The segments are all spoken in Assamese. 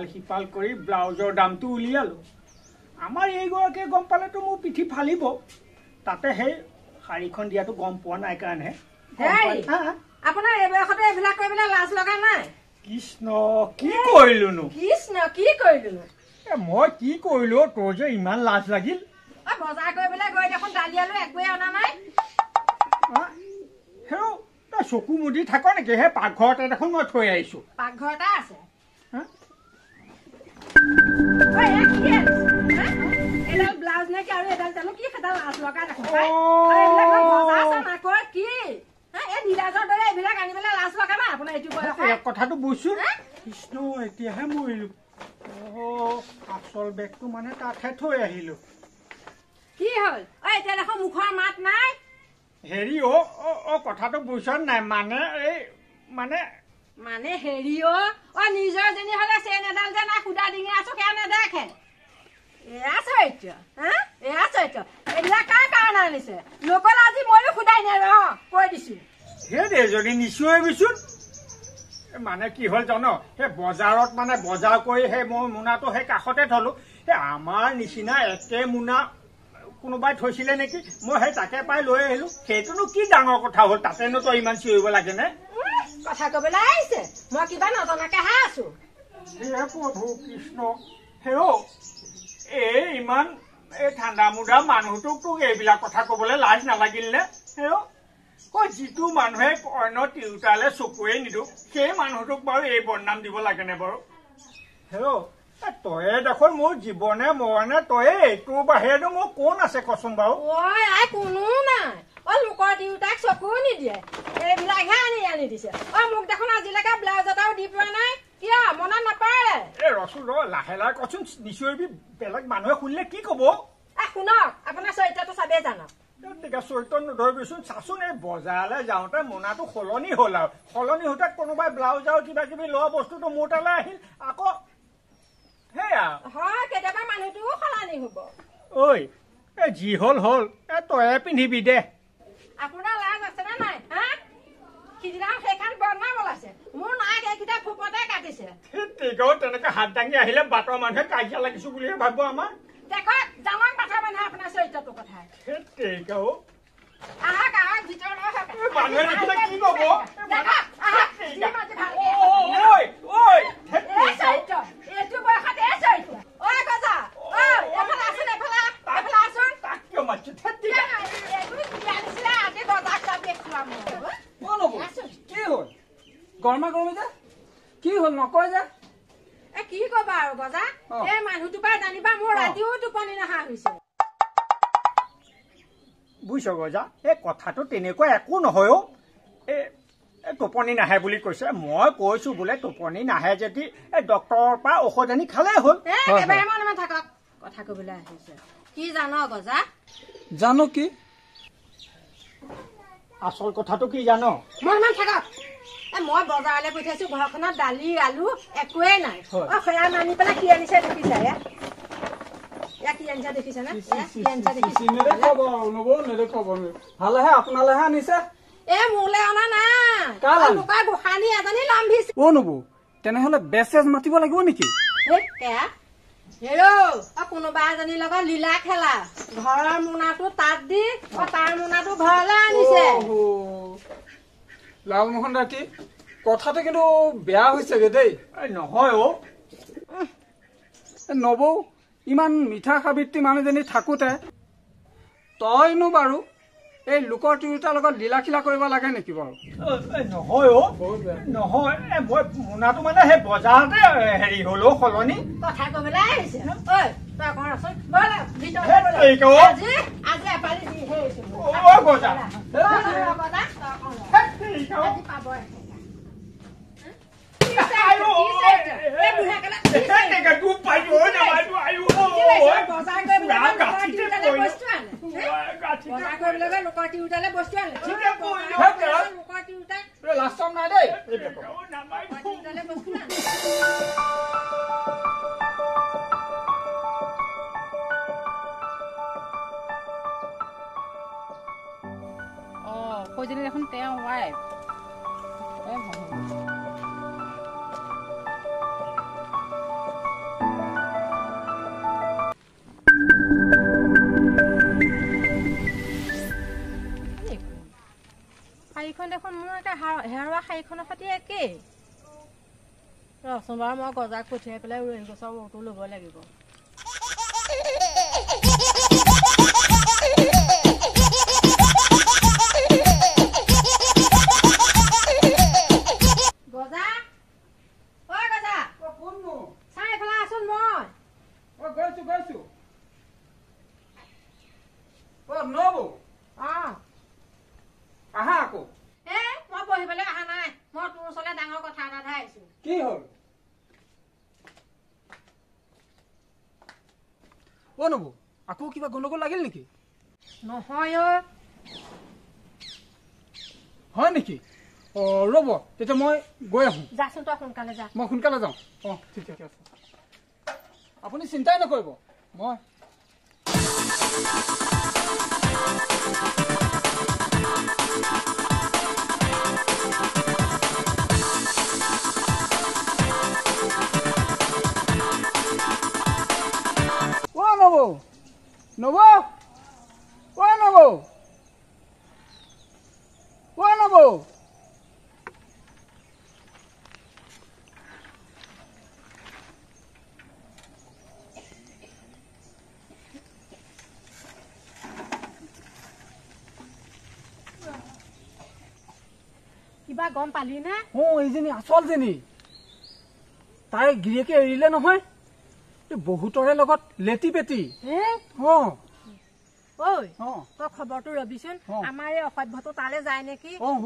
ইফাল সিফাল কৰি ব্লাউজৰ দামটো উলিয়ালো আমাৰ এইগৰাকীয়ে গম পালেতো মোৰ পিঠি ফালিব তাতে সেই শাড়ীখন দিয়াটো গম পোৱা নাই কাৰণেহে আপোনাৰ এই বয়সতে এইবিলাক কৰিবলৈ লাজ লগা নাই কৃষ্ণ কি কৰিলোনো মই কি কৰিলো তোৰ যে ইমান লাজ লাগিল বজাৰ কৰিবলৈ গৈ দেখোন দালি আলু একোৱে অনা নাই হেৰ তই চকু মুদি থাক নেকি সেই পাকঘৰতে দেখোন মই থৈ আহিছো পাকঘৰতে আছে ব্লাউজ নে কি আৰু এডাল জানো কি সেডাল লাজ লগা দেখোন কি নীলাজৰ দৰে এইবিলাক আনিবলৈ লাজ লগা নাই আপোনাৰ এইটো কথাটো বুজিছো কৃষ্ণ এতিয়াহে মৰিলো আচল বেগটো মানে তাতহে থৈ আহিলো কি হ'ল এতিয়া দেখোন মুখৰ মাত নাই হেৰি কথাটো বুজিছ নাই মানে এই মানে হেৰি নিজৰ জনী হলে চেন এডাল যে নাই সুদা ডিঙি আছো সেয়া নেদেখে এয়া চৰিত্ৰ এইবিলাক কাৰ কাৰণে আনিছে লোকল আজি ময়ো সুদাই নে কৈ দিছো সেই যদি নিশ্চয় বিচোন মানে কি হ'ল জান সেই বজাৰত মানে বজাৰ কৰি সেই মই মোনাটো সেই কাষতে থলো সেই আমাৰ নিচিনা একে মোনা কোনোবাই থৈছিলে নেকি মই সেই তাকে পাই লৈ আহিলো সেইটোনো কি ডাঙৰ কথা হ'ল তাতেনো তই ইমান চিঞৰিব লাগে নে কথা কবলৈ আহিছে মই কিবা নজনাকেহে আছো হে প্ৰভু কৃষ্ণ হেৰ এই ইমান এই ঠাণ্ডা মুডা মানুহটোক তোক এইবিলাক কথা কবলৈ লাজ নালাগিল নে হেৰ যিটো মানুহে অন্য তিৰোতালে চকুৱে নিদিওঁ সেই মানুহটোক বাৰু এই বদনাম দিব লাগেনে বাৰু হেৰ তয়ে দেখোন মোৰ জীৱনে মৰণে তয়ে এইটোৰ বাহিৰেনো মোৰ কোন আছে কচোন বাৰু কোনো নাই লোকৰ তিৰোতাক চকু নিদিয়ে এইবিলাকহে আনি দিছে মোক দেখোন আজিলৈকে ব্লাউজ এটাও দি পোৱা নাই কিয় মনত নাপাৰে ৰচো লাহে লাহে কচোন নিশ্চয়বি বেলেগ মানুহে শুনিলে কি কব শুনক আপোনাৰ চৰিত্ৰটো চাবেই জানক চৰিত্ৰ নধৰিবিচোন চাচোন এই বজাৰলৈ যাওঁতে মোনাটো সলনি হ'ল আৰু সলনি হওঁতে কোনোবাই ব্লাউজ আৰু কিবা কিবি লোৱা বস্তুটো মোৰ তালৈ আহিল আকৌ সেয়া হয় কেতিয়াবা মানুহটোও সলনি হব ঐ যি হ'ল তয়ে পিন্ধিবি দে আপোনাৰ লাজ আছে নে নাই সিদিনা সেইখন বদনাম ওলাইছে মোৰ নাক এইকেইটা ফুপতে কাটিছে তেনেকে হাত দাঙি আহিলে বাটৰ মানুহে কাজিয়া লাগিছো বুলিহে ভাবিব আমাৰ দেখক জানক বাটৰ মানুহে আপোনাৰ চৰিত্ৰটোৰ কথা আহক ভিতৰলৈ মানুহে দেখিলে কি কব এইটো বয়সত এই চৰিত্ৰ গজা এফালে আছোন এফালে আছোন আজি গজাক চাবি খুৱাম কি হ'ল গৰমা গৰমে যে কি হ'ল নকয় যে কি কবা আৰু গজা এই মানুহটোৰ পৰা জানিবা মোৰ ৰাতিও টোপনি নহা হৈছে বুজিছ গজা এই কথাটো তেনেকুৱা একো নহয় টোপনি নাহে বুলি কৈছে মই কৈছো বোলে টোপনি নাহে যদি এই ডক্তৰৰ পৰা ঔষধ আনি খালেই হ'ল মনে থাকক কথা কবলৈ আহিছে কি জান গজা জানো কি আচল কথাটো কি জান মনে থাকক মই বজাৰলৈ পঠিয়াইছো ঘৰখনত দালি আলু একোৱেই নাই সেয়া নানি পেলাই কি আনিছে দেখিছা দেখিছে নে ভালেহে আপোনালেহে আনিছে মোলৈ অনা নাই গোসাঁনী এজনী লাম্ভিছে নবৌ তেনেহলে বেচেজ মাতিব লাগিব নেকি কোনোবা এজনীৰ লগত লীলা খেলা ঘৰৰ মোনাটো তাত দি তাৰ মোনাটো ঘৰলৈ আনিছে লালমোহন ৰাতি কথাটো কিন্তু বেয়া হৈছেগে দেই নহয় নবৌ ইমান মিঠা সাবিত্ৰী মানুহজনী থাকোতে তইনো বাৰু এই লোকৰ তিৰোতাৰ লগত লীলাখিলা কৰিব লাগে নেকি বাৰু নহয় মই মোনাটো মানে সেই বজাৰতে হেৰি হলো সলনি কথা কবলৈ আহিছে লোকৰ তিৰোতালে বস্তু আনে লাষ্টম নাই দেই সৌজনী দেখোন তেওঁ ৱাইফ শাৰীখনৰ সৈতে একেই ৰচোন বাৰু মই গজাক পঠিয়াই পেলাই উৰণি গছৰ ঔটো ল'ব লাগিব গজা ঐ গজা কোননো চাই এফালে আছোন মই গৈছো নবৌ আহা আকৌ মই পঢ়িবলৈ অহা নাই মই তোৰ ওচৰলৈ ডাঙৰ কথা এটাহে আহিছো কি হ'ল নবৌ আকৌ কিবা গণ্ডগোল লাগিল নেকি নহয় হয় নেকি ৰ'ব তেতিয়া মই গৈ আহোঁ যাচোন তই সোনকালে যা মই সোনকালে যাওঁ ঠিক আছে আপুনি চিন্তাই নকৰিব মই নবৌ কিবা গম পালি নে এইজনী আচলজনী তাই গিৰিয়েকে এৰিলে নহয় বহুতৰে লগত লেটি পেটি ঐ তই খবৰটো ৰবিচোন আমাৰ এই অসভ্যটো তালৈ যায় নেকি হ'ব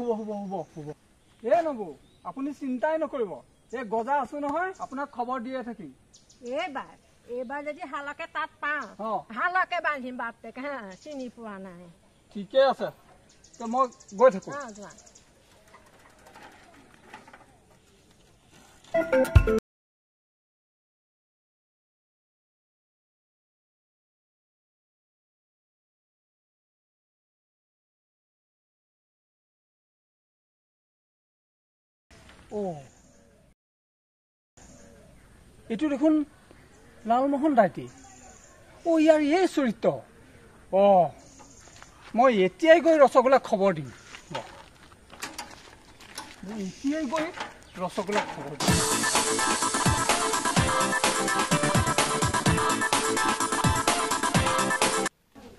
নবৌ আপুনি চিন্তাই নকৰিব এই গজা আছো নহয় আপোনাক খবৰ দিয়ে থাকিম এইবাৰ যদি হালকে তাত পাওঁ হালকে বান্ধিম বাপেক চিনি পোৱা নাই ঠিকে আছে মই গৈ থাকো যোৱা এইটো দেখোন লালমোহন দাইটি ইয়াৰ এই চৰিত্ৰ মই এতিয়াই গৈ ৰসগোল্লাক খবৰ দিম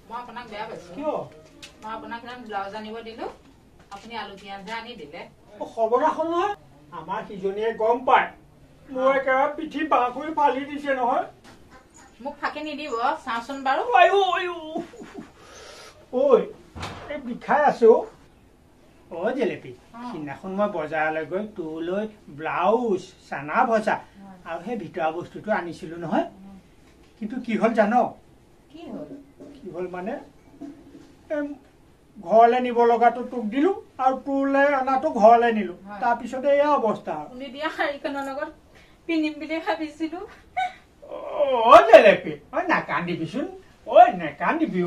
মই আপোনাক বেয়া পাইছো কিয় মই আপোনাক ব্লাউজ আনিব দিলো আপুনি আলু পিঁয়াজ আনি দিলে খবৰ ৰাখোঁ নহয় আমাৰ সিজনীয়ে গম পায় মোৰ একেবাৰে পিঠি বাঁহ কৰি ফালি দিছে নহয় মোক ফাঁকি নিদিব চাওঁচোন বাৰু এই বিষাই আছো জেলেপি সিদিনাখন মই বজাৰলৈ গৈ তোলৈ ব্লাউজ চানা ভজা আৰু সেই ভিতৰা বস্তুটো আনিছিলো নহয় কিন্তু কি হ'ল জান কি হ'ল মানে ঘৰলৈ নিব লগাটো তোক দিলো আৰু তোলৈ অনাটো ঘৰলৈ নিলো তাৰপিছতে এয়া অৱস্থা আপুনি দিয়া শাৰীখনৰ লগত পিন্ধিম বুলি ভাবিছিলো জেলেপি নাকান্দিবিচোন নেকান্দিবি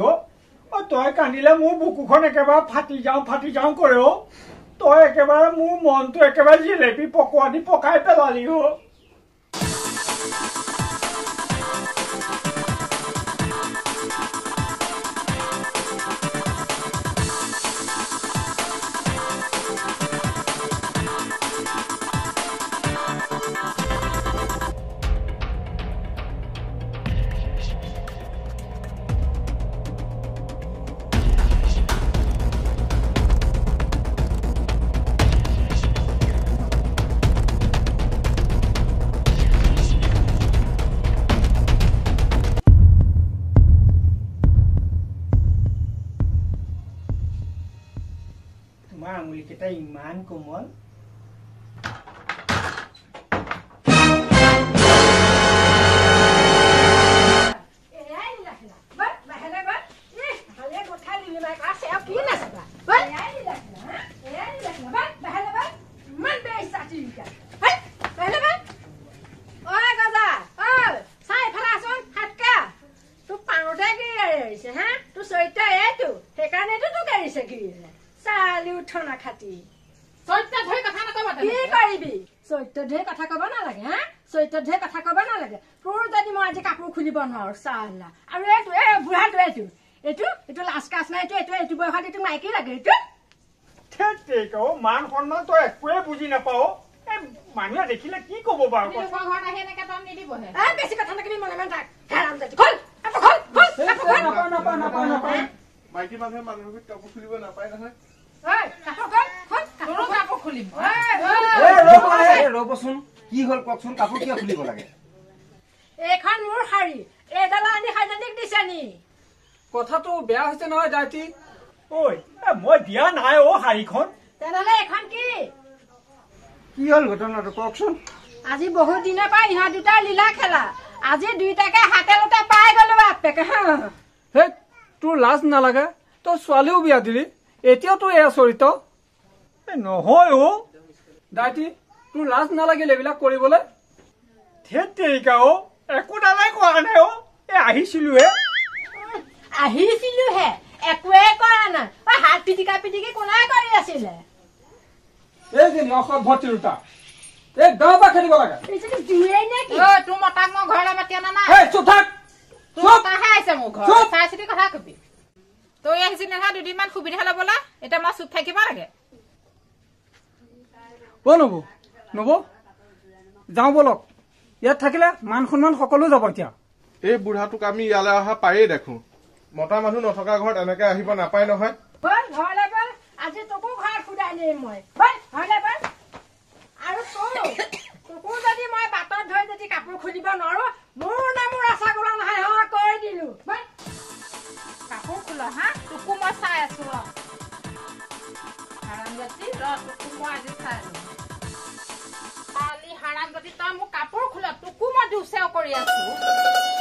তই কান্দিলে মোৰ বুকুখন একেবাৰে ফাটি যাওঁ কৰে তই একেবাৰে মোৰ মনটো একেবাৰে জেলেপি পকোৱা দি পকাই পেলালি তোমাৰ আঙুলিকেইটা ইমান কোমল মান সন্মান তই একোৱে বুজি নাপাও মানুহে দেখিলে কি কব বাৰু ঘৰত আহি এনেকে তই নিদিবহে বেছি কথা নকবি মনে মনে থাক মাইকী মানুহে মানুহৰ কাপোৰ খুলিব নাপায় নহয় কাপোৰ খুলিম ৰ'বচোন কি হ'ল কওকচোন কাপোৰ কিয় খুলিব লাগে এইখন মোৰ শাৰী এইডাল আনি সাজানীক দিছে নি কথাটো বেয়া হৈছে নহয় দাইটি ঐ মই দিয়া নাই শাৰীখন তেনেহলে এইখন কি হ'ল ঘটনাটো কওকচোন আজি বহুত দিনৰ পৰা ইহঁত দুটাৰ লীলা খেলা আজি দুইটাকে হাতে লোতে পাই গলো বাপেকে হে তোৰ লাজ নালাগে তই ছোৱালীও বিয়া দিলি এতিয়াও তোৰ এয়া চৰিত্ৰ নহয় দাইটি তোৰ লাজ নালাগিল এইবিলাক কৰিবলৈ একো দালাই কৰা নাই আহিছিলোহে একোৱে কৰা নাই হাত পিটিকা পিটিকি কোনাই কৰি আছিলে এইজনী অসভ্য তিৰোতা এই গাঁৱৰ পৰা খেলিব লাগে জুয়ে নেকি তোৰ মতাক মই ঘৰলৈ মাতি অনা নাই চুপ থাক তোৰ মতাহে আহিছে মোৰ ঘৰত চাই চিতি কথা কবি তই আহিছি নহয় দুদিনমান সুবিধা ল'বলৈ এতিয়া মই চুপ থাকিব লাগে নবৌ যাওঁ বলক ইয়াত থাকিলে মান সন্মান সকলো যাব এতিয়া এই বুঢ়াটোক আমি ইয়ালৈ অহা পায়েই দেখো মতা মানুহ নথকা ঘৰত এনেকে আহিব নাপায় নহয় ঘৰলৈ বল আজি তোকো ঘৰত সুধাই নিম মই ঘৰলৈ বল আৰু তোকো যদি মই বাটত ধৰি যদি কাপোৰ খুলিব নোৱাৰো মোৰ নামৰ ৰসগোল্লা নহয় কৈ দিলো কাপোৰ খোল হা তোকো মই চাই আছো হাৰামজাতি তোকো মই আজি চাই আছো কালি হাৰামজাতি তই মোক কাপোৰ খোল তোকো মই দুচেও কৰি আছো